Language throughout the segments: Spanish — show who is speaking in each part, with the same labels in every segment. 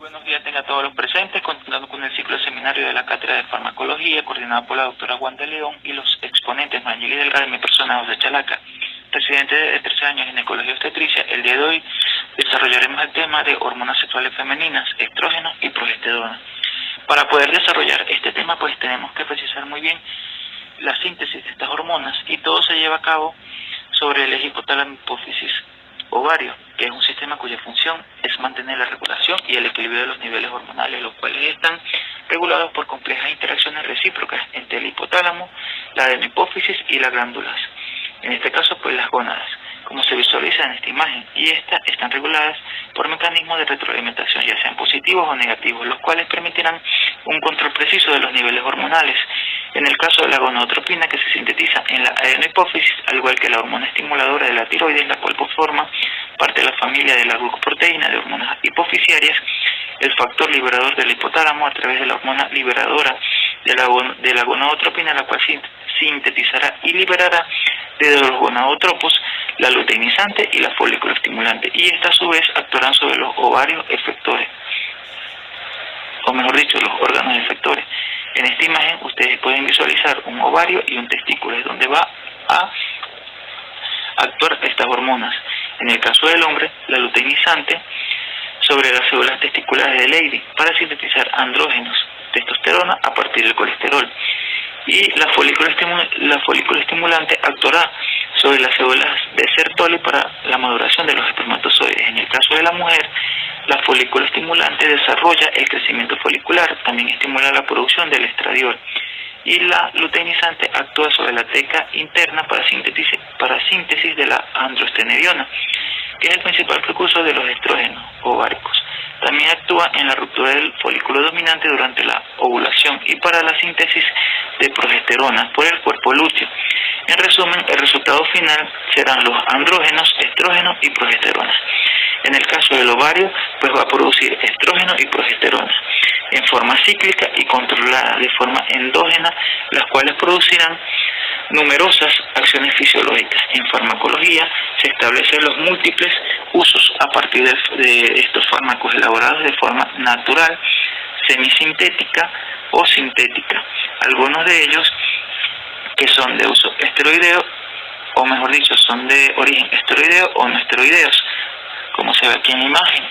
Speaker 1: Buenos días tenga a todos los presentes, continuando con el ciclo de seminario de la Cátedra de Farmacología, coordinado por la doctora Wanda León y los exponentes Mayeli Delgado y mi persona, José Chalaca, residente de 13 años en ginecología obstetricia. El día de hoy desarrollaremos el tema de hormonas sexuales femeninas, estrógenos y progesterona. Para poder desarrollar este tema, pues tenemos que precisar muy bien la síntesis de estas hormonas, y todo se lleva a cabo sobre el eje hipotálamo hipófisis ovario, que es un sistema cuya función es mantener la regulación y el equilibrio de los niveles hormonales, los cuales están regulados por complejas interacciones recíprocas entre el hipotálamo, la adenohipófisis y las glándulas, en este caso pues las gónadas, como se visualiza en esta imagen, y estas están reguladas por mecanismos de retroalimentación, ya sean positivos o negativos, los cuales permitirán un control preciso de los niveles hormonales. En el caso de la gonadotropina, que se sintetiza en la adenohipófisis, al igual que la hormona estimuladora de la tiroides, la cual forma parte de la familia de la glucoproteína de hormonas hipofisiarias, el factor liberador del hipotálamo a través de la hormona liberadora de la gonadotropina, la cual sintetizará y liberará de los gonadotropos la luteinizante y la folículo estimulante, y estas a su vez actuarán sobre los ovarios efectores, o mejor dicho, los órganos efectores. En esta imagen ustedes pueden visualizar un ovario y un testículo, es donde va a actuar estas hormonas. En el caso del hombre, la luteinizante sobre las células testiculares de Leydig para sintetizar andrógenos, testosterona a partir del colesterol, y la folículo estimulante actuará sobre las células de Sertoli para la maduración de los espermatozoides. En el caso de la mujer, la folículo estimulante desarrolla el crecimiento folicular, también estimula la producción del estradiol, y la luteinizante actúa sobre la teca interna para síntesis de la androstenediona, que es el principal precursor de los estrógenos ováricos. También actúa en la ruptura del folículo dominante durante la ovulación y para la síntesis de progesterona por el cuerpo lúteo. En resumen, el resultado final serán los andrógenos, estrógenos y progesterona. En el caso del ovario, pues va a producir estrógeno y progesterona en forma cíclica y controlada de forma endógena, las cuales producirán numerosas acciones fisiológicas. En farmacología se establecen los múltiples usos a partir de estos fármacos elaborados de forma natural, semisintética o sintética. Algunos de ellos que son de uso esteroideo, o mejor dicho, son de origen esteroideo o no esteroideos, como se ve aquí en la imagen.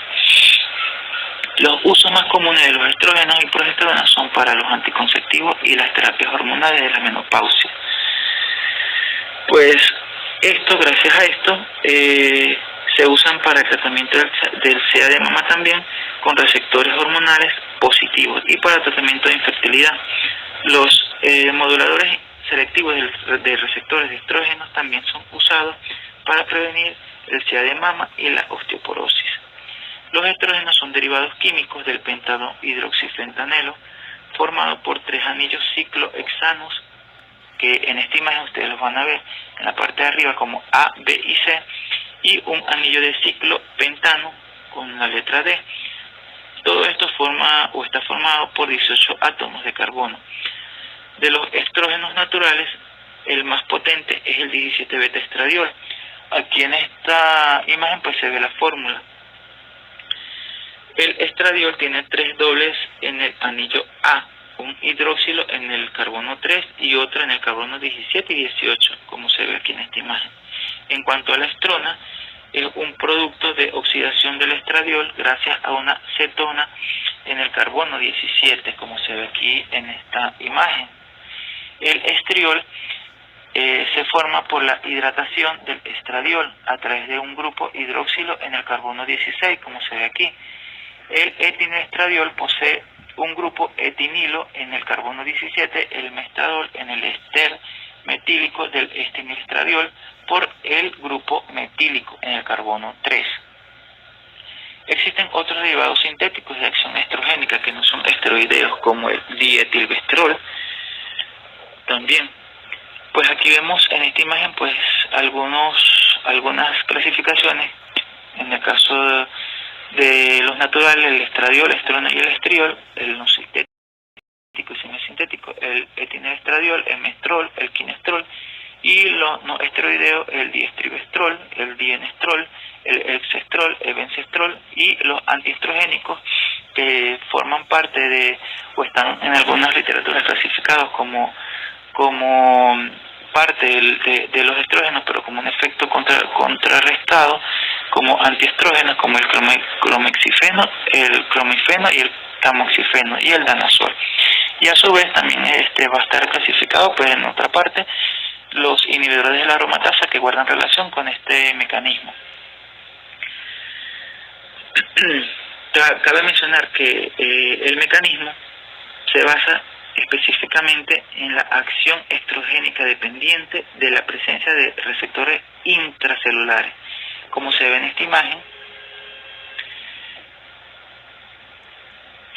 Speaker 1: Los usos más comunes de los estrógenos y progesterona son para los anticonceptivos y las terapias hormonales de la menopausia. Pues gracias a esto, se usan para el tratamiento del SIDA de mama también, con receptores hormonales positivos, y para el tratamiento de infertilidad. Los moduladores selectivos de receptores de estrógenos también son usados para prevenir el SIDA de mama y la osteoporosis. Los estrógenos son derivados químicos del pentano hidroxifentanelo, formado por 3 anillos ciclohexanos, que en esta imagen ustedes los van a ver en la parte de arriba como A, B y C, y un anillo de ciclopentano con la letra D. Todo esto está formado por 18 átomos de carbono. De los estrógenos naturales, el más potente es el 17-beta estradiol. Aquí en esta imagen pues se ve la fórmula. El estradiol tiene 3 dobles en el anillo A, un hidróxilo en el carbono 3 y otro en el carbono 17 y 18, como se ve aquí en esta imagen. En cuanto a la estrona, es un producto de oxidación del estradiol gracias a una cetona en el carbono 17, como se ve aquí en esta imagen. El estriol se forma por la hidratación del estradiol a través de un grupo hidróxilo en el carbono 16, como se ve aquí. El etinoestradiol posee un grupo etinilo en el carbono 17, el mestradol en el ester metílico del etinoestradiol por el grupo metílico en el carbono 3. Existen otros derivados sintéticos de acción estrogénica que no son esteroideos, como el dietilvestrol. También, pues aquí vemos en esta imagen pues algunas clasificaciones. En el caso de los naturales, el estradiol, la estrona y el estriol, el no sintético y semisintético, el etinoestradiol, el mestrol, el quinestrol, y los no esteroideos, el diestrivestrol, el dienestrol, el exestrol, el bencestrol, y los antiestrogénicos que forman parte de, o están en algunas literaturas clasificados como parte de los estrógenos, pero como un efecto contrarrestado, como antiestrógenos, como el clomexifeno, el clomifeno y el tamoxifeno y el danazol. Y a su vez también va a estar clasificado, pues en otra parte, los inhibidores de la aromatasa que guardan relación con este mecanismo. Cabe mencionar que el mecanismo se basa específicamente en la acción estrogénica dependiente de la presencia de receptores intracelulares. Como se ve en esta imagen,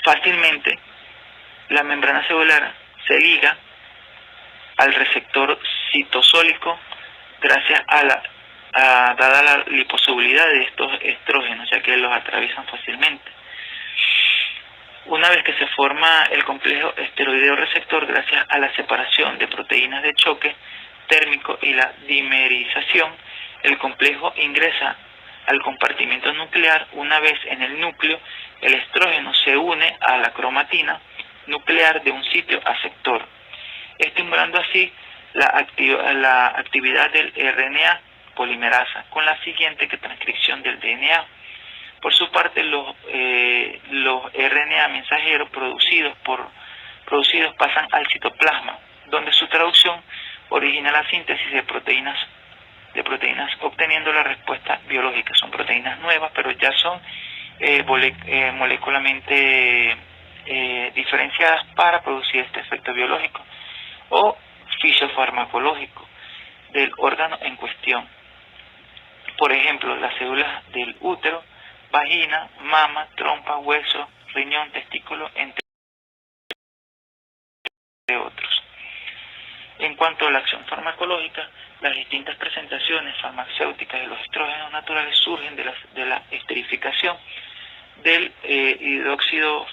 Speaker 1: fácilmente la membrana celular se liga al receptor citosólico gracias dada la liposolubilidad de estos estrógenos, ya que los atraviesan fácilmente. Una vez que se forma el complejo esteroideo receptor gracias a la separación de proteínas de choque térmico y la dimerización, el complejo ingresa al compartimento nuclear. Una vez en el núcleo, el estrógeno se une a la cromatina nuclear de un sitio aceptor, estimulando así la actividad del RNA polimerasa con la siguiente transcripción del DNA. Por su parte, los RNA mensajeros producidos pasan al citoplasma, donde su traducción origina la síntesis de proteínas obteniendo la respuesta biológica. Son proteínas nuevas, pero ya son molecularmente diferenciadas para producir este efecto biológico o fisicofarmacológico del órgano en cuestión. Por ejemplo, las células del útero, vagina, mama, trompa, hueso, riñón, testículo, entre otros. En cuanto a la acción farmacológica, las distintas presentaciones farmacéuticas de los estrógenos naturales surgen de la esterificación del hidróxido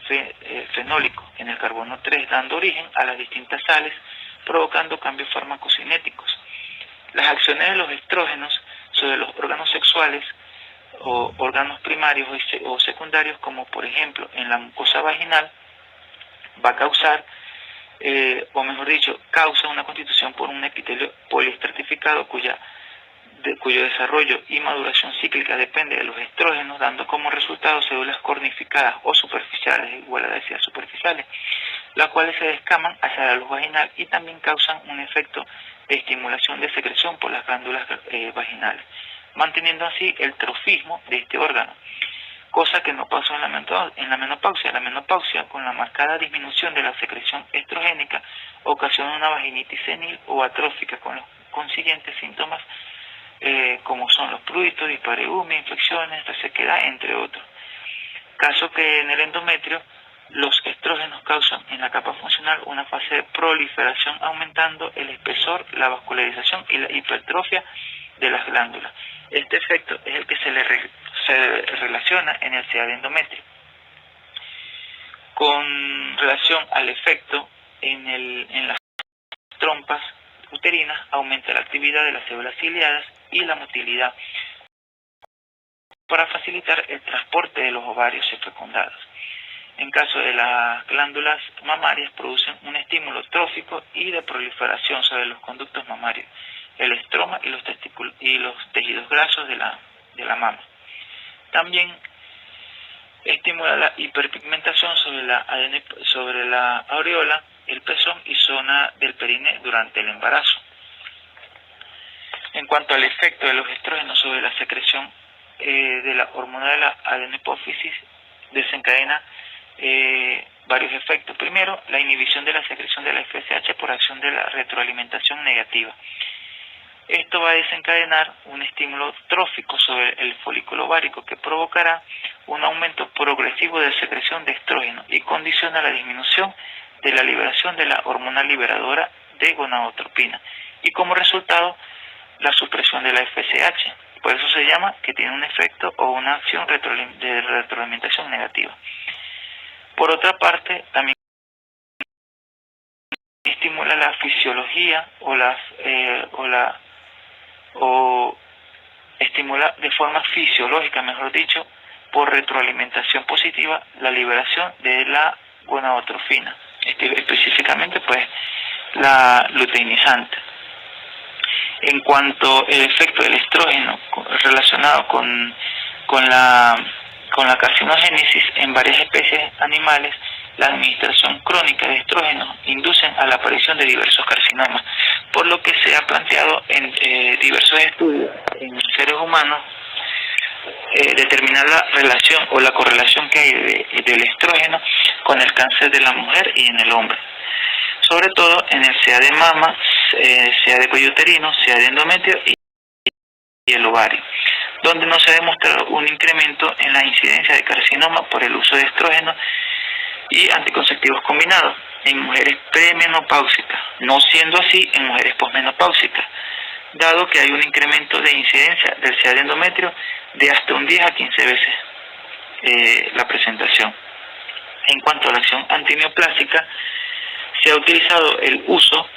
Speaker 1: fenólico en el carbono 3, dando origen a las distintas sales, provocando cambios farmacocinéticos. Las acciones de los estrógenos sobre los órganos sexuales o órganos primarios o secundarios, como por ejemplo en la mucosa vaginal, va a causar, causa una constitución por un epitelio poliestratificado cuyo desarrollo y maduración cíclica depende de los estrógenos, dando como resultado células cornificadas o superficiales, igual a decir superficiales, las cuales se descaman hacia la luz vaginal y también causan un efecto de estimulación de secreción por las glándulas vaginales, manteniendo así el trofismo de este órgano, cosa que no pasó en la menopausia. La menopausia, con la marcada disminución de la secreción estrogénica, ocasiona una vaginitis senil o atrófica con los consiguientes síntomas como son los pruritos, dispareunia, infecciones, resequedad, entre otros. Caso que en el endometrio los estrógenos causan en la capa funcional una fase de proliferación, aumentando el espesor, la vascularización y la hipertrofia de las glándulas. Este efecto es el que se relaciona en el SIDA de endometrio. Con relación al efecto en las trompas uterinas, aumenta la actividad de las células ciliadas y la motilidad para facilitar el transporte de los ovarios fecundados. En caso de las glándulas mamarias, producen un estímulo trófico y de proliferación sobre los conductos mamarios, el estroma y los tejidos grasos de la mama. También estimula la hiperpigmentación sobre la aureola, el pezón y zona del perine durante el embarazo. En cuanto al efecto de los estrógenos sobre la secreción de la hormona de la adenopófisis, desencadena varios efectos. Primero, la inhibición de la secreción de la FSH por acción de la retroalimentación negativa. Esto va a desencadenar un estímulo trófico sobre el folículo ovárico que provocará un aumento progresivo de secreción de estrógeno y condiciona la disminución de la liberación de la hormona liberadora de gonadotropina y como resultado la supresión de la FSH. Por eso se llama que tiene un efecto o una acción de retroalimentación negativa. Por otra parte, también estimula la fisiología o estimula de forma fisiológica, mejor dicho, por retroalimentación positiva la liberación de la gonadotrofina, específicamente pues la luteinizante. En cuanto al efecto del estrógeno relacionado con la carcinogénesis en varias especies animales, la administración crónica de estrógenos inducen a la aparición de diversos carcinomas, por lo que se ha planteado en diversos estudios en seres humanos determinar la relación o la correlación que hay del estrógeno con el cáncer de la mujer y en el hombre, sobre todo en el SEA de mama, SEA de cuello uterino, SEA de endometrio y el ovario, donde no se ha demostrado un incremento en la incidencia de carcinoma por el uso de estrógeno y anticonceptivos combinados en mujeres premenopáusicas, no siendo así en mujeres posmenopáusicas, dado que hay un incremento de incidencia del SEA de endometrio de hasta un 10 a 15 veces la presentación. En cuanto a la acción antineoplástica, se ha utilizado el uso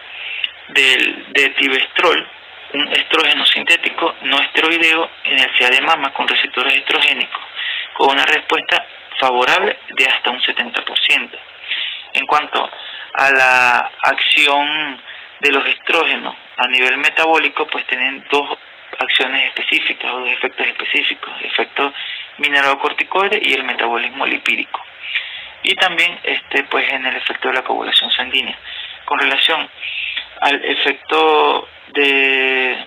Speaker 1: de tibestrol, un estrógeno sintético no esteroideo en el SEA de mama con receptores estrogénicos, con una respuesta favorable de hasta un 70%. En cuanto a la acción de los estrógenos a nivel metabólico, pues tienen dos acciones específicas o dos efectos específicos: el efecto mineralocorticoide y el metabolismo lipídico, y también pues en el efecto de la coagulación sanguínea. Con relación al efecto de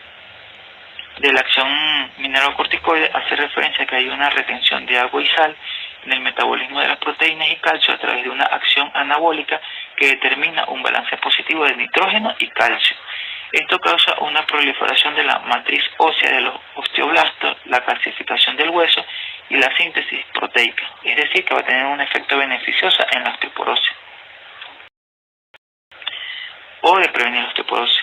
Speaker 1: la acción mineralocorticoide, hace referencia a que hay una retención de agua y sal en el metabolismo de las proteínas y calcio a través de una acción anabólica que determina un balance positivo de nitrógeno y calcio. Esto causa una proliferación de la matriz ósea de los osteoblastos, la calcificación del hueso y la síntesis proteica, es decir, que va a tener un efecto beneficioso en la osteoporosis o de prevenir la osteoporosis,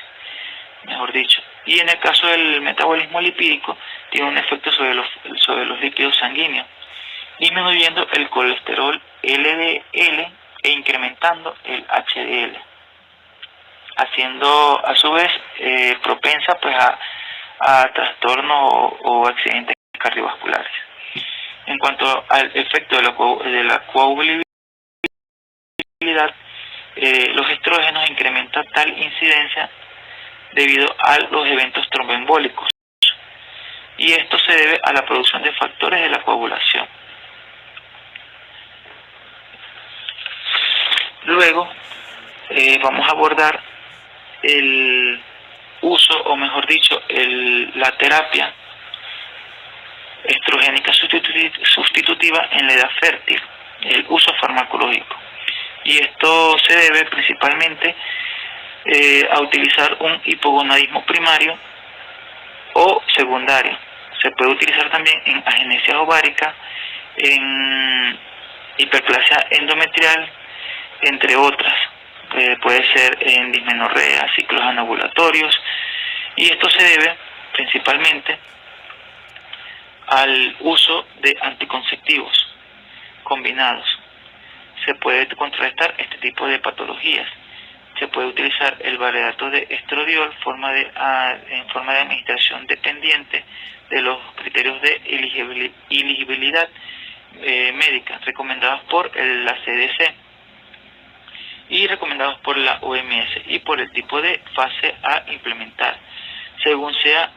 Speaker 1: mejor dicho. Y en el caso del metabolismo lipídico, tiene un efecto sobre los lípidos sanguíneos, disminuyendo el colesterol LDL e incrementando el HDL, haciendo a su vez propensa pues a trastornos o accidentes cardiovasculares. En cuanto al efecto de la coagulabilidad, los estrógenos incrementan tal incidencia debido a los eventos tromboembólicos, y esto se debe a la producción de factores de la coagulación. Luego vamos a abordar el uso, o mejor dicho, la terapia estrogénica sustitutiva en la edad fértil, el uso farmacológico. Y esto se debe principalmente a utilizar un hipogonadismo primario o secundario. Se puede utilizar también en agenesia ovárica, en hiperplasia endometrial, entre otras. Puede ser en dismenorrea, ciclos anovulatorios, y esto se debe principalmente al uso de anticonceptivos combinados. Se puede contrarrestar este tipo de patologías. Se puede utilizar el valedato de estradiol en forma de administración dependiente de los criterios de elegibilidad médica recomendados por la CDC y recomendados por la OMS, y por el tipo de fase a implementar. Según sea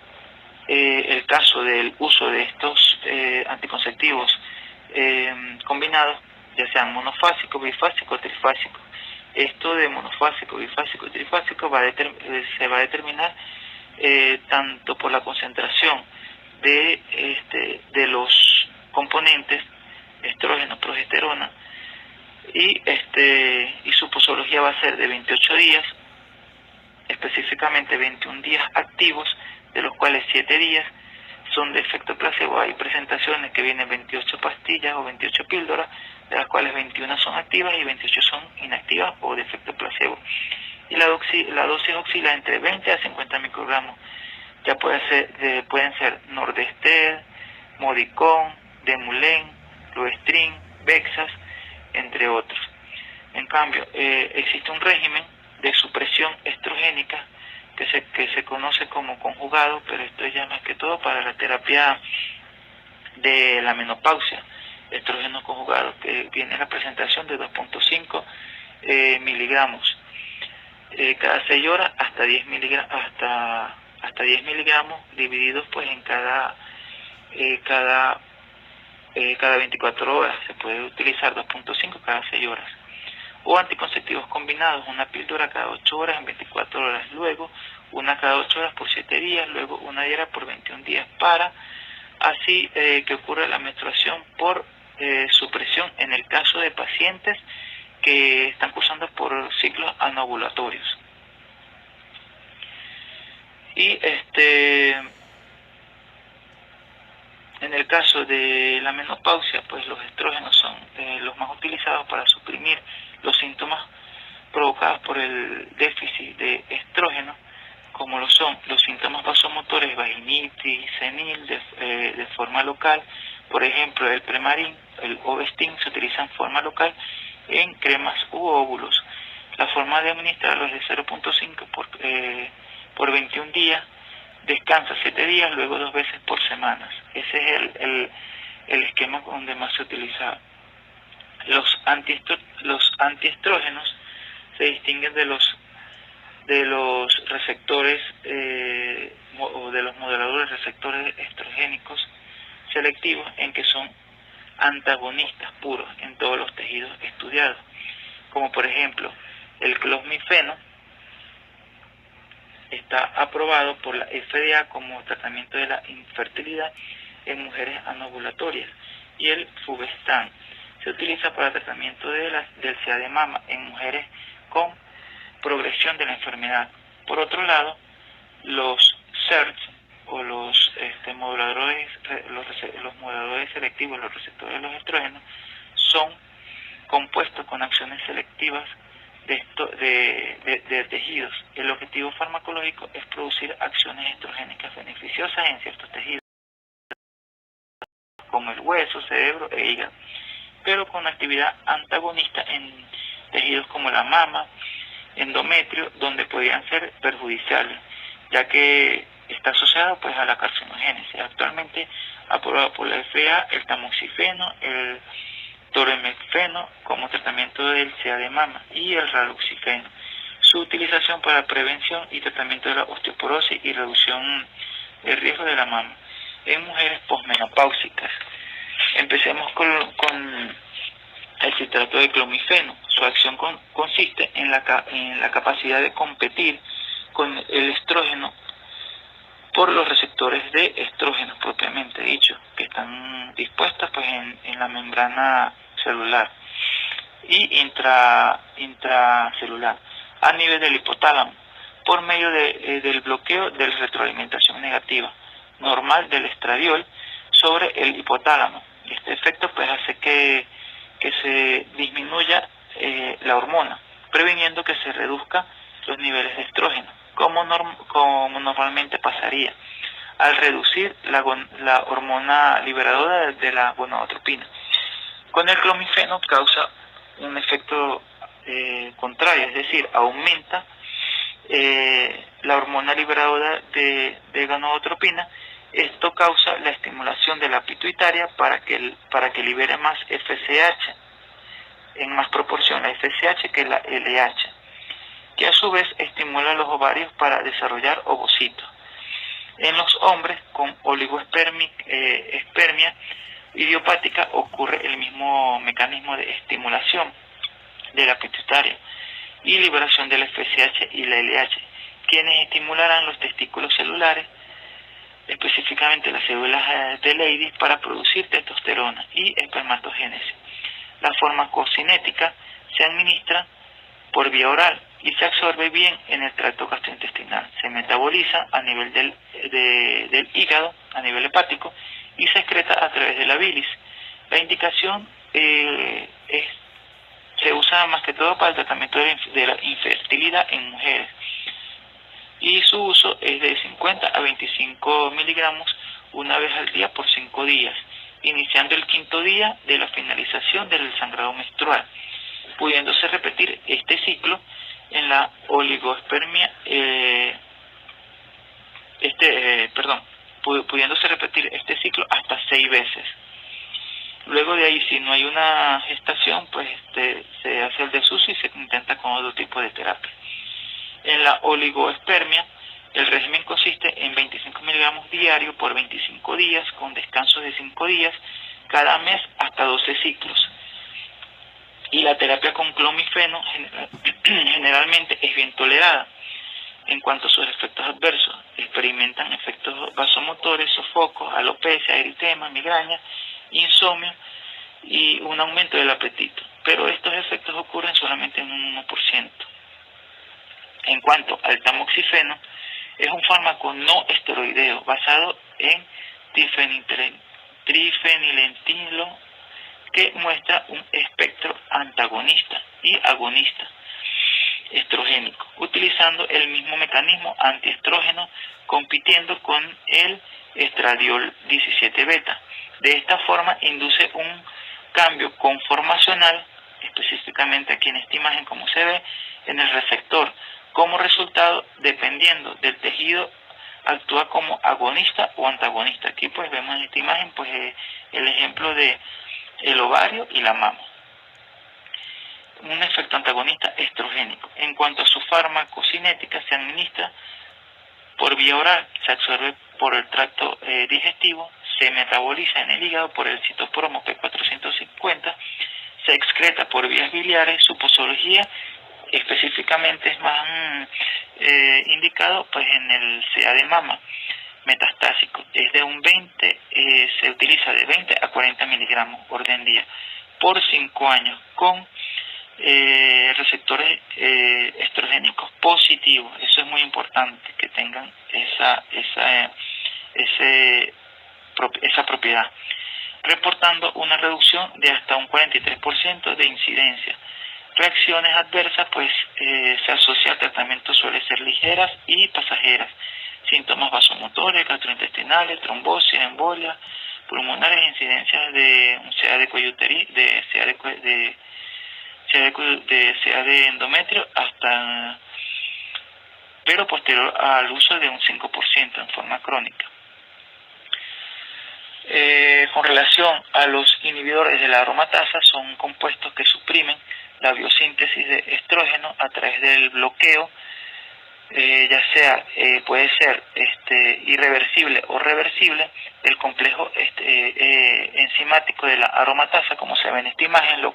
Speaker 1: el caso del uso de estos anticonceptivos combinados, ya sean monofásico, bifásico o trifásico. Esto de monofásico, bifásico y trifásico se va a determinar tanto por la concentración de los componentes estrógeno, progesterona, y su posología va a ser de 28 días, específicamente 21 días activos, de los cuales 7 días son de efecto placebo. Hay presentaciones que vienen 28 pastillas o 28 píldoras, de las cuales 21 son activas y 28 son inactivas o de efecto placebo. Y la dosis oscila entre 20 a 50 microgramos. Ya pueden ser Nordestel, Modicon, Demulen, Luestrin, Bexas, entre otros. En cambio, existe un régimen de supresión estrogénica que se conoce como conjugado, pero esto es ya más que todo para la terapia de la menopausia, estrógeno conjugado, que viene en la presentación de 2.5 miligramos cada 6 horas hasta 10 miligramos, hasta 10 miligramos divididos pues en cada 24 horas. Se puede utilizar 2.5 cada 6 horas. O anticonceptivos combinados, una píldora cada 8 horas en 24 horas, luego una cada 8 horas por 7 días, luego una diaria por 21 días, para así que ocurra la menstruación por supresión en el caso de pacientes que están cursando por ciclos anovulatorios. Y en el caso de la menopausia, pues los estrógenos son los más utilizados para suprimir los síntomas provocados por el déficit de estrógeno, como lo son los síntomas vasomotores, vaginitis, senil, de forma local. Por ejemplo, el Premarin, el Ovestin se utiliza en forma local en cremas u óvulos. La forma de administrarlo es de 0.5 por 21 días, descansa 7 días, luego 2 veces por semana. Ese es el esquema donde más se utiliza. Los antiestrógenos se distinguen de los receptores o de los moduladores receptores estrogénicos selectivos, en que son antagonistas puros en todos los tejidos estudiados, como por ejemplo el clomifeno. Está aprobado por la FDA como tratamiento de la infertilidad en mujeres anovulatorias, y el Fulvestrant se utiliza para tratamiento del SIDA de mama en mujeres con progresión de la enfermedad. Por otro lado, los SERT o los moduladores selectivos, los receptores de los estrógenos, son compuestos con acciones selectivas de tejidos. El objetivo farmacológico es producir acciones estrogénicas beneficiosas en ciertos tejidos, como el hueso, cerebro e hígado, pero con actividad antagonista en tejidos como la mama, endometrio, donde podrían ser perjudiciales, ya que está asociado pues a la carcinogénesis. Actualmente aprobado por la FDA el tamoxifeno, el toremefeno como tratamiento del SIDA de mama, y el raloxifeno, su utilización para prevención y tratamiento de la osteoporosis y reducción del riesgo de la mama en mujeres posmenopáusicas. Empecemos con el citrato de clomifeno. Su acción consiste en la capacidad de competir con el estrógeno por los receptores de estrógenos propiamente dicho, que están dispuestos pues en la membrana celular y intracelular a nivel del hipotálamo, por medio del bloqueo de la retroalimentación negativa normal del estradiol sobre el hipotálamo. Este efecto pues hace que se disminuya la hormona, previniendo que se reduzcan los niveles de estrógeno, como normalmente pasaría al reducir la hormona liberadora de la gonadotropina. Con el clomifeno causa un efecto contrario, es decir, aumenta la hormona liberadora de gonadotropina. Esto causa la estimulación de la pituitaria para que libere más FSH, en más proporción la FSH que la LH, que a su vez estimula los ovarios para desarrollar ovocitos. En los hombres con oligoespermia idiopática ocurre el mismo mecanismo de estimulación de la pituitaria y liberación de la FSH y la LH, quienes estimularán los testículos celulares, específicamente las células de Leydig, para producir testosterona y espermatogénesis. La farmacocinética se administra por vía oral y se absorbe bien en el tracto gastrointestinal. Se metaboliza a nivel del hígado, a nivel hepático, y se excreta a través de la bilis. La indicación se usa más que todo para el tratamiento de la infertilidad en mujeres, y su uso es de 50 a 25 miligramos una vez al día por 5 días, iniciando el 5.º día de la finalización del sangrado menstrual, pudiéndose repetir este ciclo en la oligoespermia, pudiéndose repetir este ciclo hasta 6 veces. Luego de ahí, si no hay una gestación, pues se hace el desuso y se intenta con otro tipo de terapia. En la oligoespermia, el régimen consiste en 25 miligramos diarios por 25 días, con descansos de 5 días, cada mes hasta 12 ciclos. Y la terapia con clomifeno generalmente es bien tolerada. En cuanto a sus efectos adversos, experimentan efectos vasomotores, sofocos, alopecia, eritema, migraña, insomnio y un aumento del apetito. Pero estos efectos ocurren solamente en un 1%. En cuanto al tamoxifeno, es un fármaco no esteroideo basado en trifenilentilo que muestra un espectro antagonista y agonista estrogénico, utilizando el mismo mecanismo antiestrógeno, compitiendo con el estradiol 17 beta. De esta forma induce un cambio conformacional, específicamente aquí en esta imagen como se ve, en el receptor. Como resultado, dependiendo del tejido, actúa como agonista o antagonista. Aquí pues vemos en esta imagen pues el ejemplo de el ovario y la mama. Un efecto antagonista estrogénico. En cuanto a su farmacocinética, se administra por vía oral, se absorbe por el tracto digestivo, se metaboliza en el hígado por el citocromo P450, se excreta por vías biliares. Su posología específicamente es más indicado pues en el CA de mama metastásico. Es de un 20, se utiliza de 20 a 40 miligramos orden día por 5 años con receptores estrogénicos positivos. Eso es muy importante, que tengan esa propiedad, reportando una reducción de hasta un 43% de incidencia. Reacciones adversas, pues se asocia al tratamiento, suele ser ligeras y pasajeras. Síntomas vasomotores, gastrointestinales, trombosis, embolia pulmonares, incidencias de un CA de cuello uterino, de CA de endometrio, pero posterior al uso de un 5% en forma crónica. Con relación a los inhibidores de la aromatasa, son compuestos que suprimen la biosíntesis de estrógeno a través del bloqueo, ya sea puede ser irreversible o reversible, del complejo enzimático de la aromatasa, como se ve en esta imagen, lo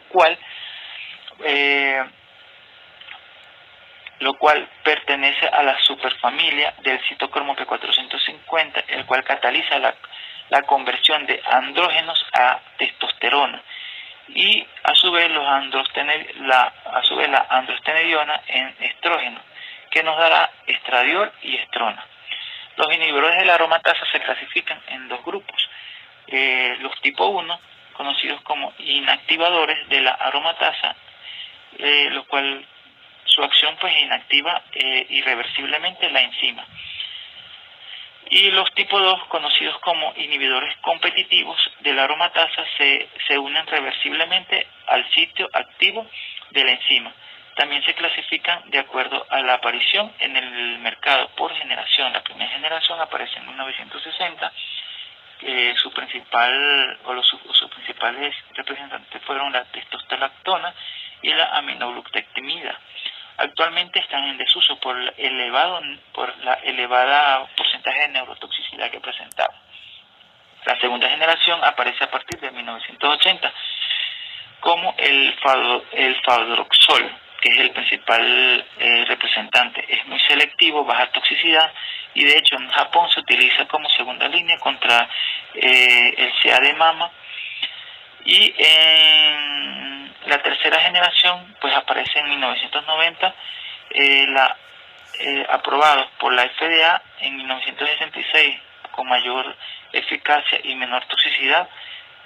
Speaker 1: cual pertenece a la superfamilia del citocromo P450, el cual cataliza la conversión de andrógenos a testosterona, y a su vez la androstenediona en estrógeno, que nos dará estradiol y estrona. Los inhibidores de la aromatasa se clasifican en dos grupos: los tipo 1, conocidos como inactivadores de la aromatasa, lo cual su acción pues inactiva irreversiblemente la enzima, y los tipo 2, conocidos como inhibidores competitivos de la aromatasa, se unen reversiblemente al sitio activo de la enzima. También se clasifican de acuerdo a la aparición en el mercado por generación. La primera generación aparece en 1960. Sus principales representantes fueron la testosterona y la aminoglutamida. Actualmente están en desuso por la elevada porcentaje de neurotoxicidad que presentaba. La segunda generación aparece a partir de 1980 como el fadroxol, que es el principal representante. Es muy selectivo, baja toxicidad, y de hecho en Japón se utiliza como segunda línea contra el CA de mama. Y en la tercera generación pues aparece en 1990, aprobados por la FDA en 1966, con mayor eficacia y menor toxicidad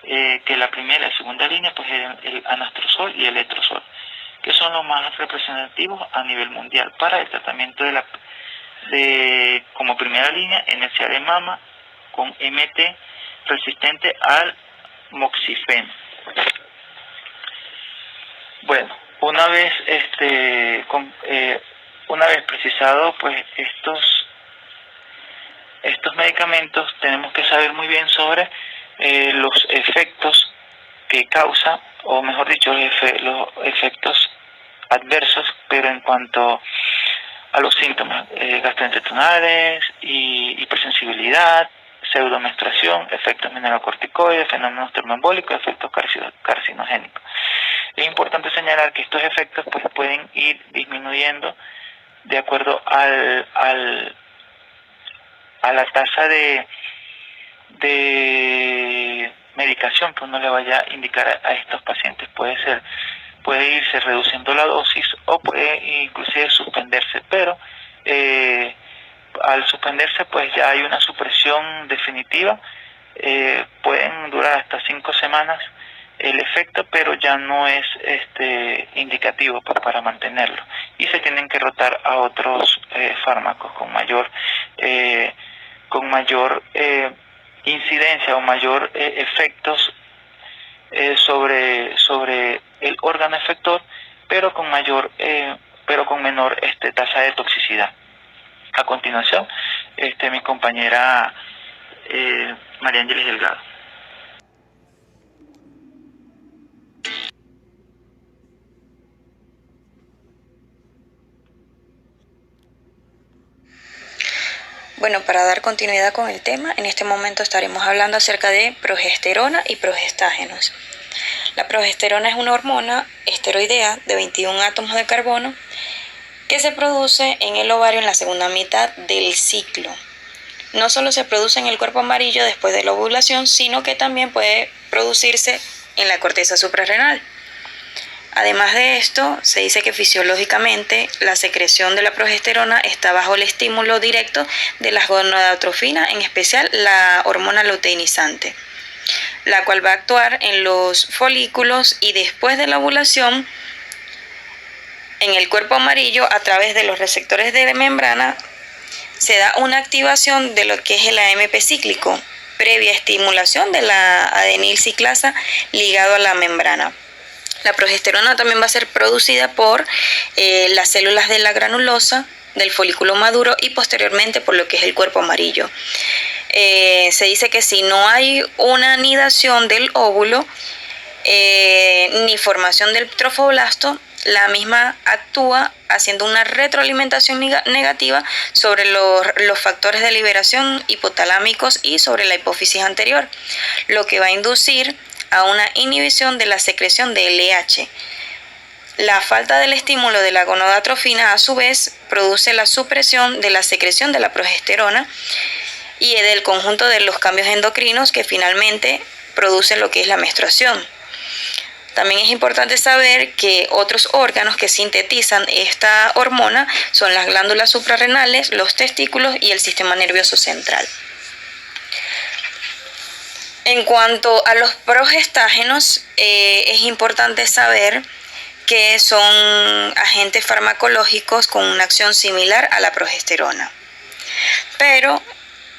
Speaker 1: que la primera y segunda línea, pues el anastrozol y el letrozol, que son los más representativos a nivel mundial para el tratamiento como primera línea en el CA de mama con MT resistente al moxifeno. Bueno, una vez precisado pues estos medicamentos tenemos que saber muy bien sobre los efectos que causa, o mejor dicho, los efectos adversos, pero en cuanto a los síntomas gastrointestinales, hipersensibilidad, pseudomenstruación, efectos mineralocorticoides, fenómenos termoembólicos, efectos carcinogénicos. Es importante señalar que estos efectos pues pueden ir disminuyendo de acuerdo a la tasa de medicación que uno le vaya a indicar a estos pacientes. Puede irse reduciendo la dosis o puede inclusive suspenderse, pero al suspenderse pues ya hay una supresión definitiva. Pueden durar hasta 5 semanas el efecto, pero ya no es indicativo para mantenerlo, y se tienen que rotar a otros fármacos con mayor incidencia o mayor efectos sobre el órgano efector, pero con menor tasa de toxicidad. A continuación, mi compañera María Ángeles Delgado.
Speaker 2: Bueno, para dar continuidad con el tema, en este momento estaremos hablando acerca de progesterona y progestágenos. La progesterona es una hormona esteroidea de 21 átomos de carbono que se produce en el ovario en la segunda mitad del ciclo. No solo se produce en el cuerpo amarillo después de la ovulación, sino que también puede producirse en la corteza suprarrenal. Además de esto, se dice que fisiológicamente la secreción de la progesterona está bajo el estímulo directo de las gonadotrofinas, en especial la hormona luteinizante, la cual va a actuar en los folículos y después de la ovulación en el cuerpo amarillo a través de los receptores de membrana se da una activación de lo que es el AMP cíclico, previa estimulación de la adenilciclasa ligado a la membrana. La progesterona también va a ser producida por las células de la granulosa del folículo maduro y posteriormente por lo que es el cuerpo amarillo. Se dice que si no hay una anidación del óvulo ni formación del trofoblasto, la misma actúa haciendo una retroalimentación negativa sobre los factores de liberación hipotalámicos y sobre la hipófisis anterior, lo que va a inducir a una inhibición de la secreción de LH. La falta del estímulo de la gonadotrofina a su vez produce la supresión de la secreción de la progesterona y del conjunto de los cambios endocrinos que finalmente producen lo que es la menstruación. También es importante saber que otros órganos que sintetizan esta hormona son las glándulas suprarrenales, los testículos y el sistema nervioso central. En cuanto a los progestágenos, es importante saber que son agentes farmacológicos con una acción similar a la progesterona. Pero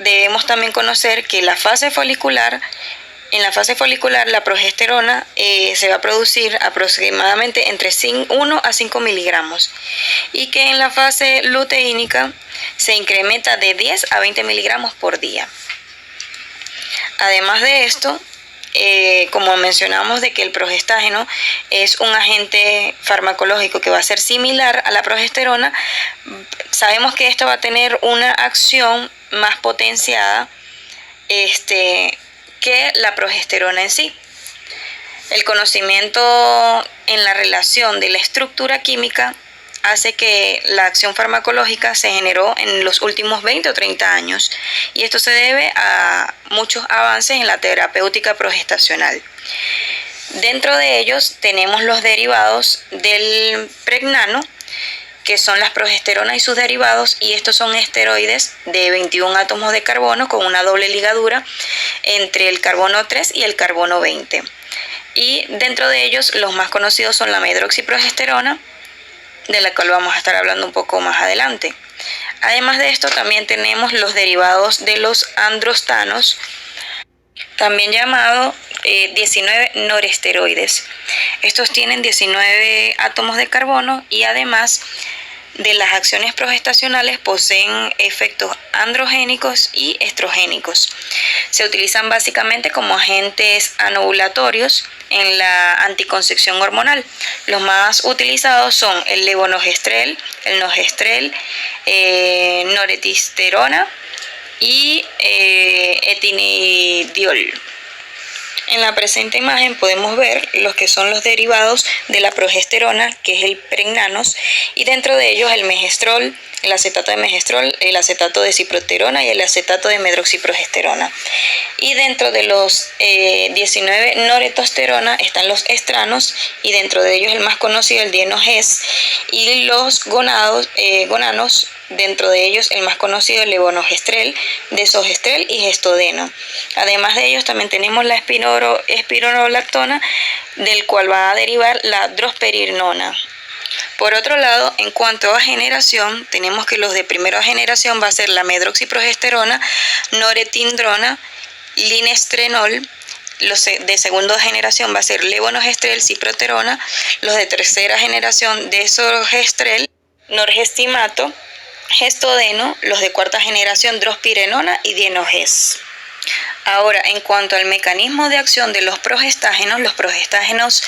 Speaker 2: debemos también conocer que en la fase folicular la progesterona se va a producir aproximadamente entre 1 a 5 miligramos y que en la fase luteínica se incrementa de 10 a 20 miligramos por día. Además de esto, como mencionamos de que el progestágeno es un agente farmacológico que va a ser similar a la progesterona, sabemos que esto va a tener una acción más potenciada que la progesterona en sí. El conocimiento en la relación de la estructura química hace que la acción farmacológica se generó en los últimos 20 o 30 años y esto se debe a muchos avances en la terapéutica progestacional. Dentro de ellos tenemos los derivados del pregnano, que son las progesteronas y sus derivados, y estos son esteroides de 21 átomos de carbono con una doble ligadura entre el carbono 3 y el carbono 20. Y dentro de ellos los más conocidos son la medroxiprogesterona, de la cual vamos a estar hablando un poco más adelante. Además de esto también tenemos los derivados de los androstanos, también llamado 19 noresteroides. Estos tienen 19 átomos de carbono y además de las acciones progestacionales poseen efectos androgénicos y estrogénicos. Se utilizan básicamente como agentes anovulatorios en la anticoncepción hormonal. Los más utilizados son el levonorgestrel, el norgestrel, noretisterona y etinidiol. En la presente imagen podemos ver los que son los derivados de la progesterona, que es el pregnanos, y dentro de ellos el megestrol, el acetato de megestrol, el acetato de ciproterona y el acetato de medroxiprogesterona. Y dentro de los 19 noretosterona están los estranos, y dentro de ellos el más conocido, el dienogés, y los gonanos, dentro de ellos el más conocido, el levonorgestrel, desogestrel y gestodeno. Además de ellos también tenemos la espironolactona, del cual va a derivar la drosperinona. Por otro lado, en cuanto a generación, tenemos que los de primera generación va a ser la medroxiprogesterona, noretindrona, linestrenol. Los de segunda generación va a ser levonorgestrel, ciproterona. Los de tercera generación, desogestrel, norgestimato, gestodeno. Los de cuarta generación, drospirenona y dienogés. Ahora, en cuanto al mecanismo de acción de los progestágenos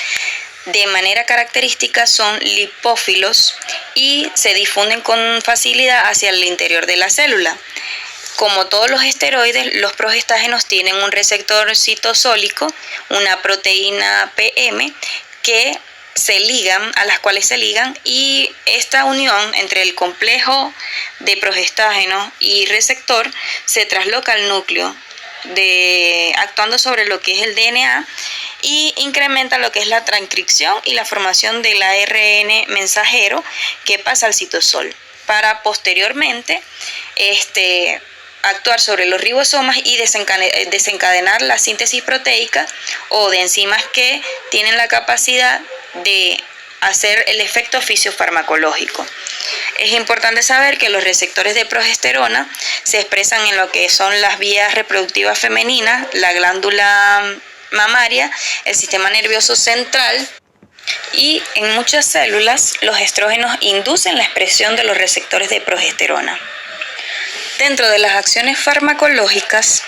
Speaker 2: de manera característica son lipófilos y se difunden con facilidad hacia el interior de la célula. Como todos los esteroides, los progestágenos tienen un receptor citosólico, una proteína PM, a las cuales se ligan, y esta unión entre el complejo de progestágeno y receptor se trasloca al núcleo, actuando sobre lo que es el DNA, y incrementa lo que es la transcripción y la formación del ARN mensajero que pasa al citosol, para posteriormente actuar sobre los ribosomas y desencadenar la síntesis proteica o de enzimas que tienen la capacidad de hacer el efecto fisiofarmacológico. Es importante saber que los receptores de progesterona se expresan en lo que son las vías reproductivas femeninas, la glándula mamaria, el sistema nervioso central, y en muchas células los estrógenos inducen la expresión de los receptores de progesterona. Dentro de las acciones farmacológicas,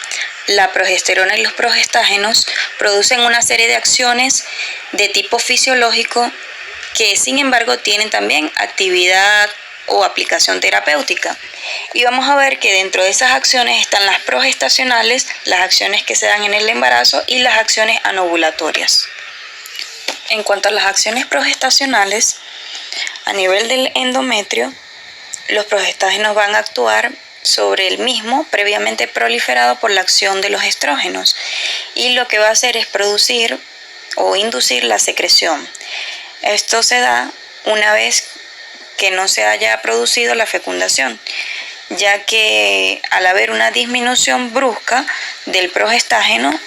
Speaker 2: la progesterona y los progestágenos producen una serie de acciones de tipo fisiológico que sin embargo tienen también actividad o aplicación terapéutica. Y vamos a ver que dentro de esas acciones están las progestacionales, las acciones que se dan en el embarazo, y las acciones anovulatorias. En cuanto a las acciones progestacionales, a nivel del endometrio, los progestágenos van a actuar sobre el mismo previamente proliferado por la acción de los estrógenos, y lo que va a hacer es producir o inducir la secreción. Esto se da una vez que no se haya producido la fecundación, ya que al haber una disminución brusca del progestágeno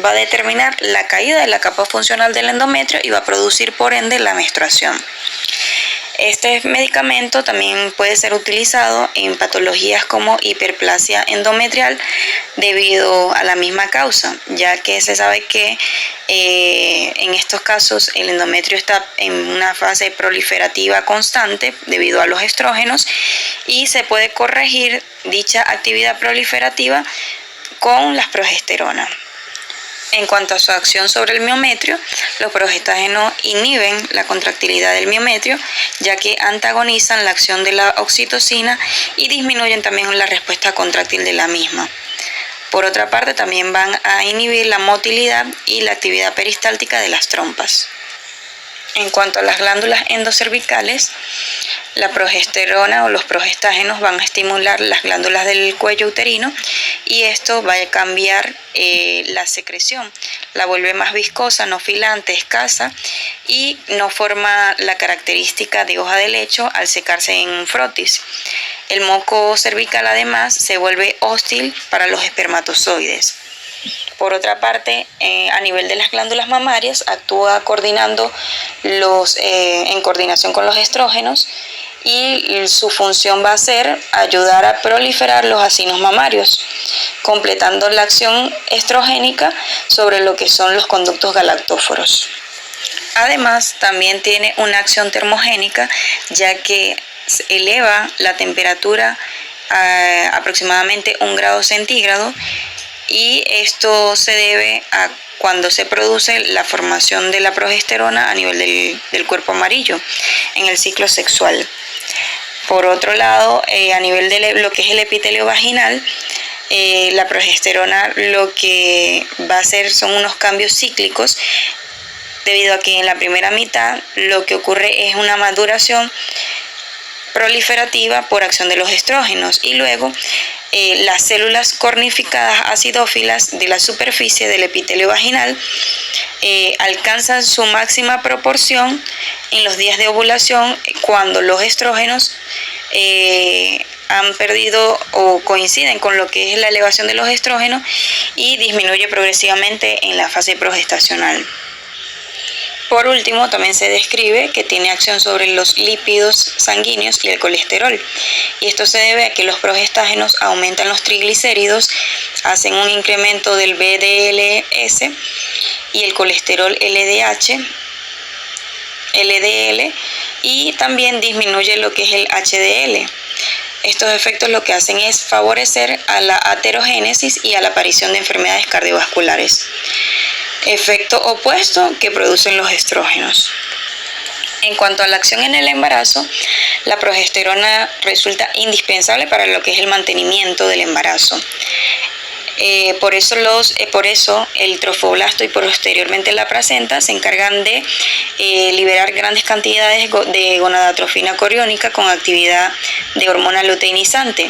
Speaker 2: va a determinar la caída de la capa funcional del endometrio y va a producir por ende la menstruación. Este medicamento también puede ser utilizado en patologías como hiperplasia endometrial debido a la misma causa, ya que se sabe que en estos casos el endometrio está en una fase proliferativa constante debido a los estrógenos, y se puede corregir dicha actividad proliferativa con las progesteronas. En cuanto a su acción sobre el miometrio, los progestágenos inhiben la contractilidad del miometrio, ya que antagonizan la acción de la oxitocina y disminuyen también la respuesta contráctil de la misma. Por otra parte, también van a inhibir la motilidad y la actividad peristáltica de las trompas. En cuanto a las glándulas endocervicales, la progesterona o los progestágenos van a estimular las glándulas del cuello uterino, y esto va a cambiar la secreción, la vuelve más viscosa, no filante, escasa, y no forma la característica de hoja de lecho al secarse en frotis. El moco cervical además se vuelve hostil para los espermatozoides. Por otra parte, a nivel de las glándulas mamarias, actúa en coordinación con los estrógenos, y su función va a ser ayudar a proliferar los acinos mamarios, completando la acción estrogénica sobre lo que son los conductos galactóforos. Además, también tiene una acción termogénica, ya que eleva la temperatura a aproximadamente 1 grado centígrado, y esto se debe a cuando se produce la formación de la progesterona a nivel del cuerpo amarillo en el ciclo sexual. Por otro lado, a nivel de lo que es el epitelio vaginal, la progesterona lo que va a hacer son unos cambios cíclicos, debido a que en la primera mitad lo que ocurre es una maduración proliferativa por acción de los estrógenos, y luego las células cornificadas acidófilas de la superficie del epitelio vaginal alcanzan su máxima proporción en los días de ovulación, cuando los estrógenos han perdido o coinciden con lo que es la elevación de los estrógenos, y disminuye progresivamente en la fase progestacional. Por último, también se describe que tiene acción sobre los lípidos sanguíneos y el colesterol, y esto se debe a que los progestágenos aumentan los triglicéridos, hacen un incremento del VDLS y el colesterol LDL, y también disminuye lo que es el HDL. Estos efectos lo que hacen es favorecer a la aterogénesis y a la aparición de enfermedades cardiovasculares, efecto opuesto que producen los estrógenos. En cuanto a la acción en el embarazo, la progesterona resulta indispensable para lo que es el mantenimiento del embarazo. Por eso el trofoblasto y posteriormente la placenta se encargan de liberar grandes cantidades de gonadatrofina coriónica con actividad de hormona luteinizante.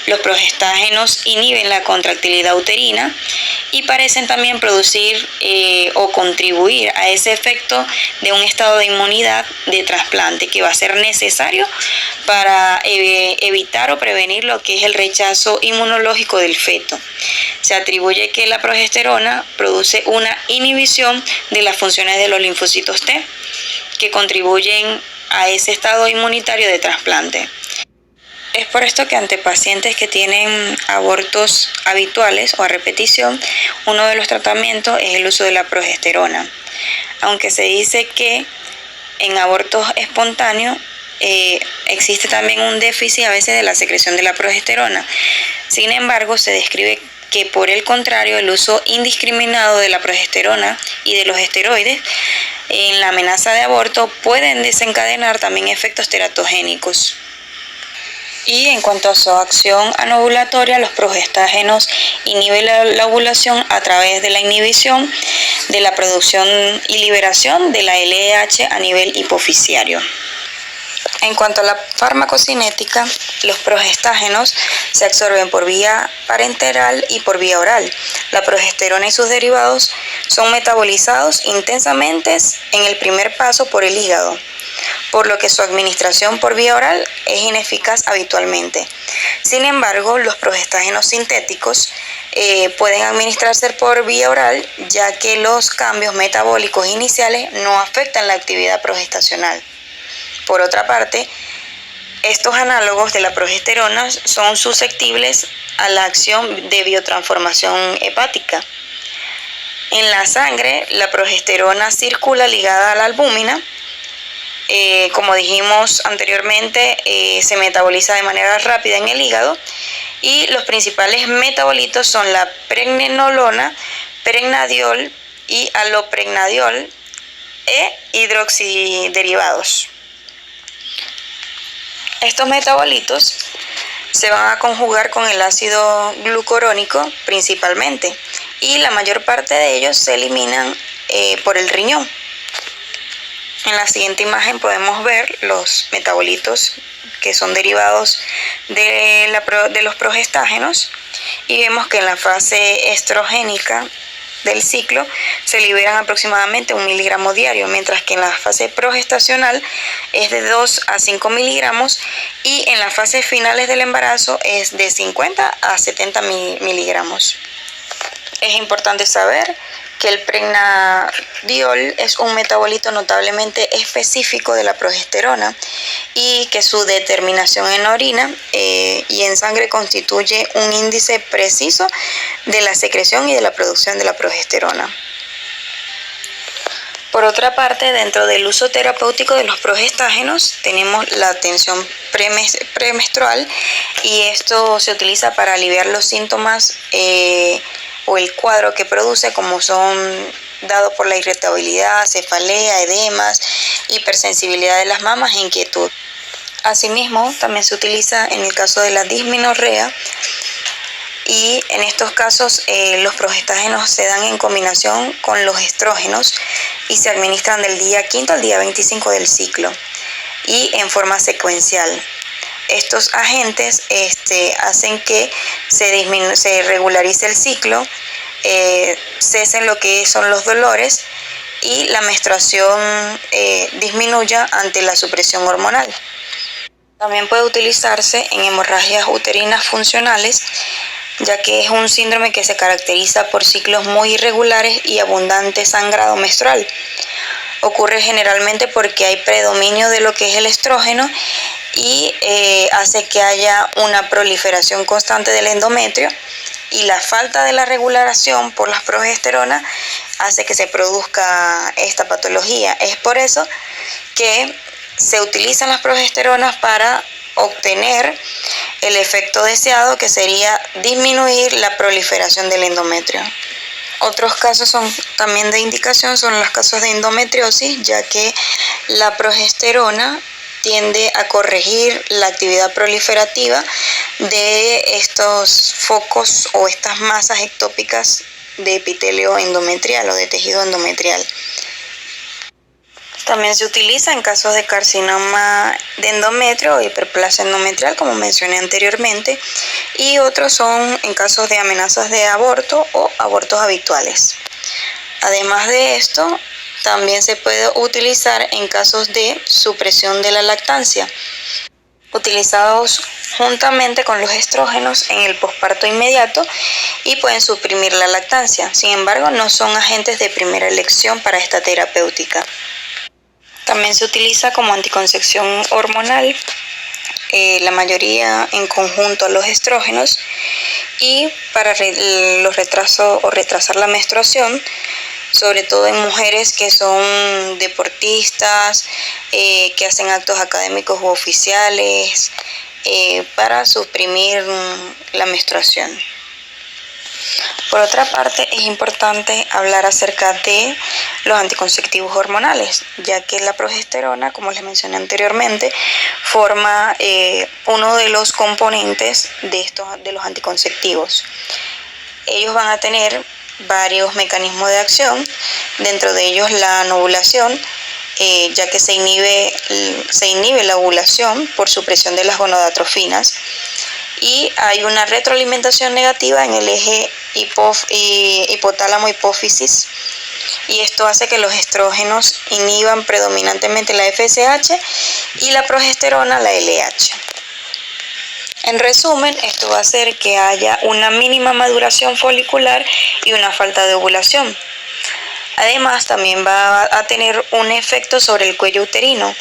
Speaker 2: Los progestágenos inhiben la contractilidad uterina y parecen también producir o contribuir a ese efecto de un estado de inmunidad de trasplante que va a ser necesario para evitar o prevenir lo que es el rechazo inmunológico del feto. Se atribuye que la progesterona produce una inhibición de las funciones de los linfocitos T, que contribuyen a ese estado inmunitario de trasplante. Es por esto que ante pacientes que tienen abortos habituales o a repetición, uno de los tratamientos es el uso de la progesterona. Aunque se dice que en abortos espontáneos existe también un déficit a veces de la secreción de la progesterona. Sin embargo, se describe que por el contrario, el uso indiscriminado de la progesterona y de los esteroides en la amenaza de aborto pueden desencadenar también efectos teratogénicos. Y en cuanto a su acción anovulatoria, los progestágenos inhiben la ovulación a través de la inhibición de la producción y liberación de la LDH a nivel hipofisiario. En cuanto a la farmacocinética, los progestágenos se absorben por vía parenteral y por vía oral. La progesterona y sus derivados son metabolizados intensamente en el primer paso por el hígado, por lo que su administración por vía oral es ineficaz habitualmente. Sin embargo, los progestágenos sintéticos pueden administrarse por vía oral, ya que los cambios metabólicos iniciales no afectan la actividad progestacional. Por otra parte, estos análogos de la progesterona son susceptibles a la acción de biotransformación hepática. En la sangre, la progesterona circula ligada a la albúmina. Como dijimos anteriormente, se metaboliza de manera rápida en el hígado, y los principales metabolitos son la pregnenolona, pregnadiol y alopregnadiol e hidroxiderivados. Estos metabolitos se van a conjugar con el ácido glucurónico principalmente, y la mayor parte de ellos se eliminan por el riñón. En la siguiente imagen podemos ver los metabolitos que son derivados de los progestágenos, y vemos que en la fase estrogénica del ciclo se liberan aproximadamente 1 miligramo diario, mientras que en la fase progestacional es de 2 a 5 miligramos, y en las fases finales del embarazo es de 50 a 70 miligramos. Es importante saber que el pregnadiol es un metabolito notablemente específico de la progesterona, y que su determinación en orina y en sangre constituye un índice preciso de la secreción y de la producción de la progesterona. Por otra parte, dentro del uso terapéutico de los progestágenos tenemos la tensión premenstrual, y esto se utiliza para aliviar los síntomas o el cuadro que produce, como son dados por la irritabilidad, cefalea, edemas, hipersensibilidad de las mamas e inquietud. Asimismo, también se utiliza en el caso de la dismenorrea, y en estos casos los progestágenos se dan en combinación con los estrógenos y se administran del día 5 al día 25 del ciclo y en forma secuencial. Estos agentes hacen que se regularice el ciclo, cesen lo que son los dolores y la menstruación disminuya ante la supresión hormonal. También puede utilizarse en hemorragias uterinas funcionales, ya que es un síndrome que se caracteriza por ciclos muy irregulares y abundante sangrado menstrual. Ocurre generalmente porque hay predominio de lo que es el estrógeno y hace que haya una proliferación constante del endometrio, y la falta de la regulación por las progesteronas hace que se produzca esta patología. Es por eso que se utilizan las progesteronas para obtener el efecto deseado, que sería disminuir la proliferación del endometrio. Otros casos también de indicación son los casos de endometriosis, ya que la progesterona tiende a corregir la actividad proliferativa de estos focos o estas masas ectópicas de epitelio endometrial o de tejido endometrial. También se utiliza en casos de carcinoma de endometrio o hiperplasia endometrial, como mencioné anteriormente, y otros son en casos de amenazas de aborto o abortos habituales. Además de esto, también se puede utilizar en casos de supresión de la lactancia, utilizados juntamente con los estrógenos en el posparto inmediato, y pueden suprimir la lactancia. Sin embargo, no son agentes de primera elección para esta terapéutica. También se utiliza como anticoncepción hormonal, la mayoría en conjunto a los estrógenos, y para los retrasos o retrasar la menstruación, sobre todo en mujeres que son deportistas, que hacen actos académicos u oficiales, para suprimir la menstruación. Por otra parte, es importante hablar acerca de los anticonceptivos hormonales, ya que la progesterona, como les mencioné anteriormente, forma uno de los componentes de los anticonceptivos. Ellos van a tener varios mecanismos de acción, dentro de ellos la anovulación, ya que se inhibe la ovulación por supresión de las gonadotrofinas, y hay una retroalimentación negativa en el eje hipotálamo-hipófisis, y esto hace que los estrógenos inhiban predominantemente la FSH y la progesterona la LH. En resumen, esto va a hacer que haya una mínima maduración folicular y una falta de ovulación. Además, también va a tener un efecto sobre el cuello uterino,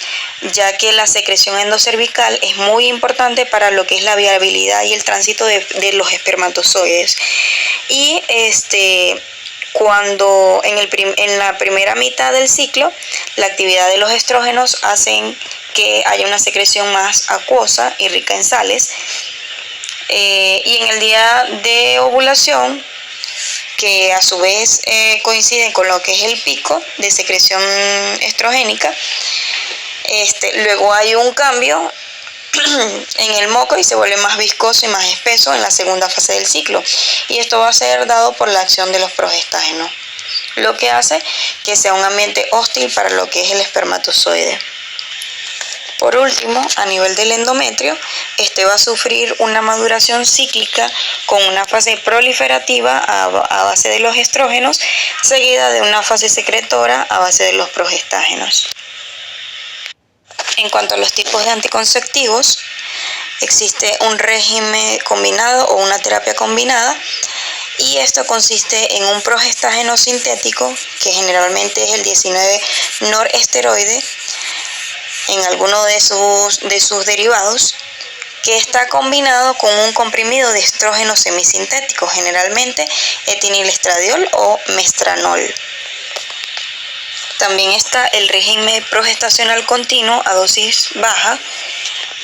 Speaker 2: ya que la secreción endocervical es muy importante para lo que es la viabilidad y el tránsito de los espermatozoides. Y cuando en la primera mitad del ciclo, la actividad de los estrógenos hacen que haya una secreción más acuosa y rica en sales, y en el día de ovulación, que a su vez coincide con lo que es el pico de secreción estrogénica, luego hay un cambio en el moco y se vuelve más viscoso y más espeso en la segunda fase del ciclo, y esto va a ser dado por la acción de los progestágenos, lo que hace que sea un ambiente hostil para lo que es el espermatozoide. Por último, a nivel del endometrio, va a sufrir una maduración cíclica con una fase proliferativa a base de los estrógenos, seguida de una fase secretora a base de los progestágenos. En cuanto a los tipos de anticonceptivos, existe un régimen combinado o una terapia combinada, y esto consiste en un progestágeno sintético, que generalmente es el 19-noresteroide, en alguno de sus derivados, que está combinado con un comprimido de estrógeno semisintético, generalmente etinilestradiol o mestranol. También está el régimen progestacional continuo a dosis baja,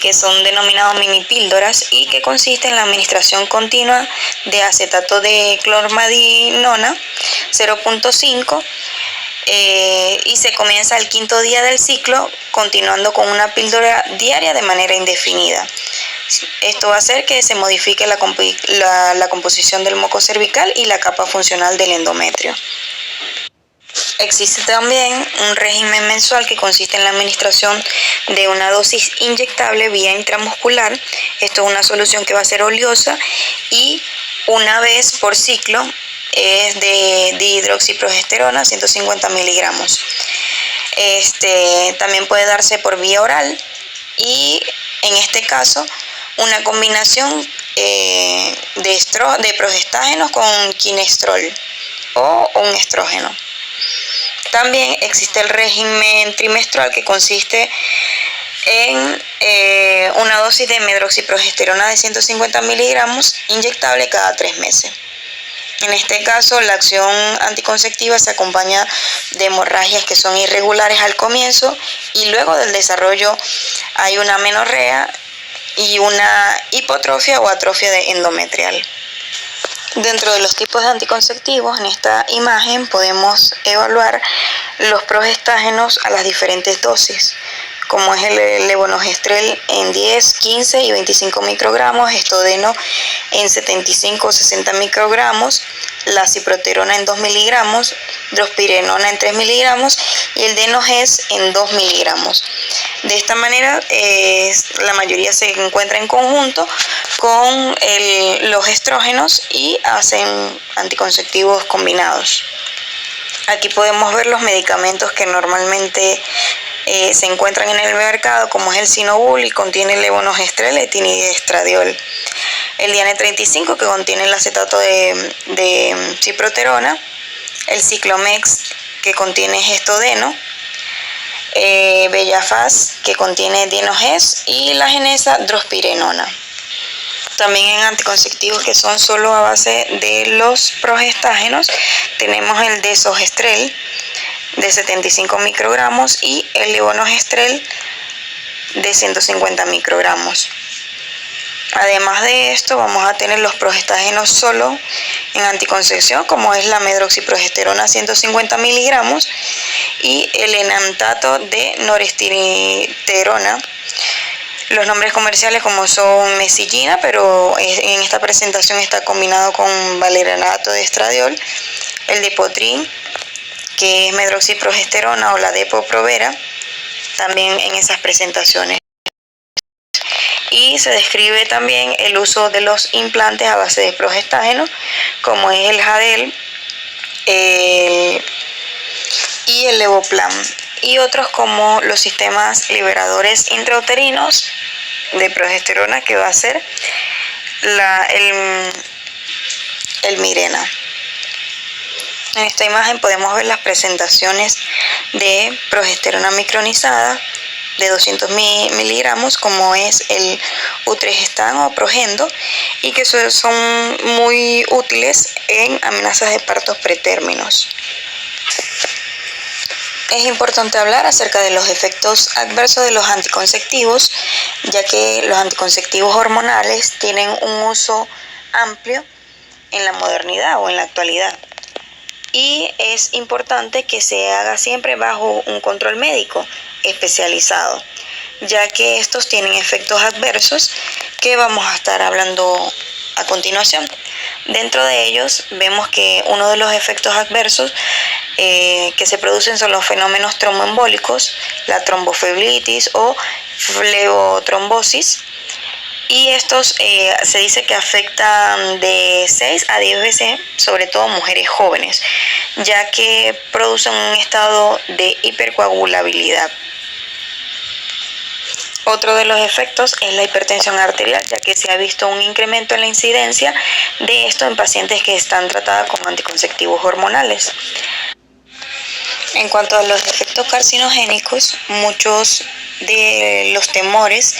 Speaker 2: que son denominados mini píldoras y que consiste en la administración continua de acetato de clormadinona 0.5 y se comienza al 5.º día del ciclo, continuando con una píldora diaria de manera indefinida. Esto va a hacer que se modifique la composición del moco cervical y la capa funcional del endometrio. Existe también un régimen mensual que consiste en la administración de una dosis inyectable vía intramuscular. Esto es una solución que va a ser oleosa y una vez por ciclo es de dihidroxiprogesterona 150 miligramos. También puede darse por vía oral y en este caso una combinación de progestágenos con quinestrol o un estrógeno. También existe el régimen trimestral que consiste en una dosis de medroxiprogesterona de 150 miligramos inyectable cada 3 meses. En este caso, la acción anticonceptiva se acompaña de hemorragias que son irregulares al comienzo y luego del desarrollo hay una amenorrea y una hipotrofia o atrofia endometrial. Dentro de los tipos de anticonceptivos, en esta imagen podemos evaluar los progestágenos a las diferentes dosis, como es el levonorgestrel en 10, 15 y 25 microgramos, estodeno en 75 o 60 microgramos, la ciproterona en 2 miligramos, drospirenona en 3 miligramos y el denoges en 2 miligramos. De esta manera, la mayoría se encuentra en conjunto con los estrógenos y hacen anticonceptivos combinados. Aquí podemos ver los medicamentos que normalmente se encuentran en el mercado, como es el Sinobul, y contiene el levonorgestrel, etinidestradiol. El Diane 35, que contiene el acetato de ciproterona. El Ciclomex, que contiene gestodeno. Bellafaz, que contiene dinoges, y la Genesa, drospirenona. También en anticonceptivos que son solo a base de los progestágenos tenemos el desogestrel de 75 microgramos y el levonorgestrel de 150 microgramos. Además de esto, vamos a tener los progestágenos solo en anticoncepción, como es la medroxiprogesterona 150 miligramos y el enantato de norestiterona. Los nombres comerciales como son mesillina, pero en esta presentación está combinado con valerianato de estradiol, el Depotrin, que es medroxiprogesterona, o la Depo-Provera, también en esas presentaciones. Y se describe también el uso de los implantes a base de progestágenos, como es el Jadel y el Levoplan, y otros como los sistemas liberadores intrauterinos de progesterona, que va a ser el Mirena. En esta imagen podemos ver las presentaciones de progesterona micronizada de 200 miligramos, como es el Utregestan o Progendo, y que son muy útiles en amenazas de partos pretérminos. Es importante hablar acerca de los efectos adversos de los anticonceptivos, ya que los anticonceptivos hormonales tienen un uso amplio en la modernidad o en la actualidad. Y es importante que se haga siempre bajo un control médico especializado, ya que estos tienen efectos adversos que vamos a estar hablando a continuación. Dentro de ellos vemos que uno de los efectos adversos que se producen son los fenómenos tromboembólicos, la tromboflebitis o flebotrombosis, y estos se dice que afectan de 6 a 10 veces, sobre todo mujeres jóvenes, ya que producen un estado de hipercoagulabilidad. Otro de los efectos es la hipertensión arterial, ya que se ha visto un incremento en la incidencia de esto en pacientes que están tratadas con anticonceptivos hormonales. En cuanto a los efectos carcinogénicos, muchos de los temores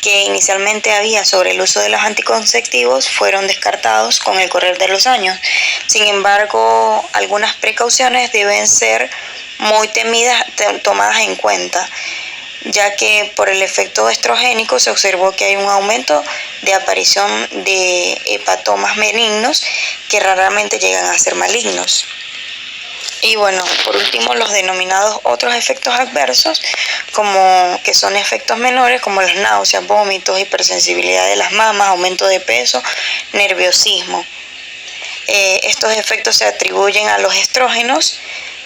Speaker 2: que inicialmente había sobre el uso de los anticonceptivos fueron descartados con el correr de los años. Sin embargo, algunas precauciones deben ser muy temidas, tomadas en cuenta, ya que por el efecto estrogénico se observó que hay un aumento de aparición de hepatomas benignos que raramente llegan a ser malignos. Y bueno, por último, los denominados otros efectos adversos, como que son efectos menores, como las náuseas, vómitos, hipersensibilidad de las mamas, aumento de peso, nerviosismo. Estos efectos se atribuyen a los estrógenos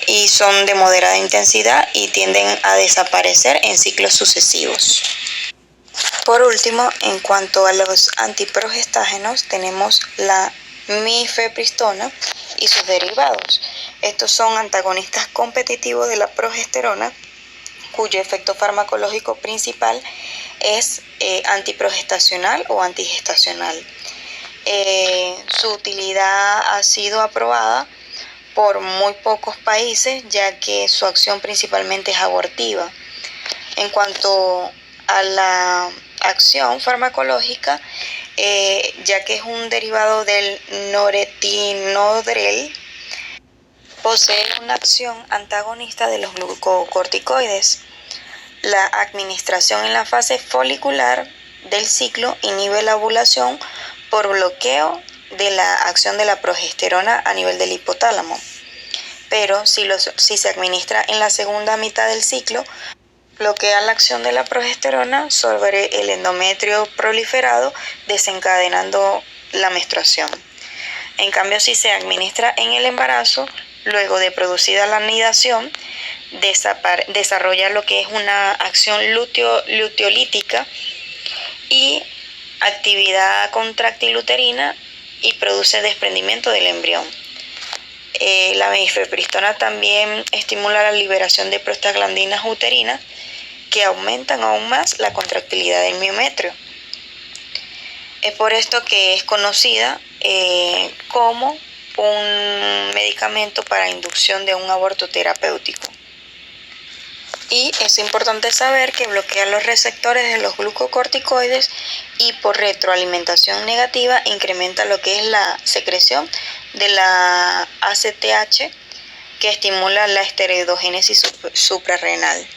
Speaker 2: y son de moderada intensidad y tienden a desaparecer en ciclos sucesivos. Por último, en cuanto a los antiprogestágenos, tenemos la mifepristona y sus derivados. Estos son antagonistas competitivos de la progesterona, cuyo efecto farmacológico principal es antiprogestacional o antigestacional. Su utilidad ha sido aprobada por muy pocos países, ya que su acción principalmente es abortiva. En cuanto a la acción farmacológica, ya que es un derivado del noretinodrel, posee una acción antagonista de los glucocorticoides. La administración en la fase folicular del ciclo inhibe la ovulación por bloqueo de la acción de la progesterona a nivel del hipotálamo. Pero si se administra en la segunda mitad del ciclo, bloquea la acción de la progesterona sobre el endometrio proliferado, desencadenando la menstruación. En cambio, si se administra en el embarazo, luego de producida la anidación, desarrolla lo que es una acción luteolítica y actividad contráctil uterina y produce desprendimiento del embrión. La mifepristona también estimula la liberación de prostaglandinas uterinas que aumentan aún más la contractilidad del miometrio. Es por esto que es conocida como un medicamento para inducción de un aborto terapéutico. Y es importante saber que bloquea los receptores de los glucocorticoides y por retroalimentación negativa incrementa lo que es la secreción de la ACTH, que estimula la esteroidogénesis suprarrenal.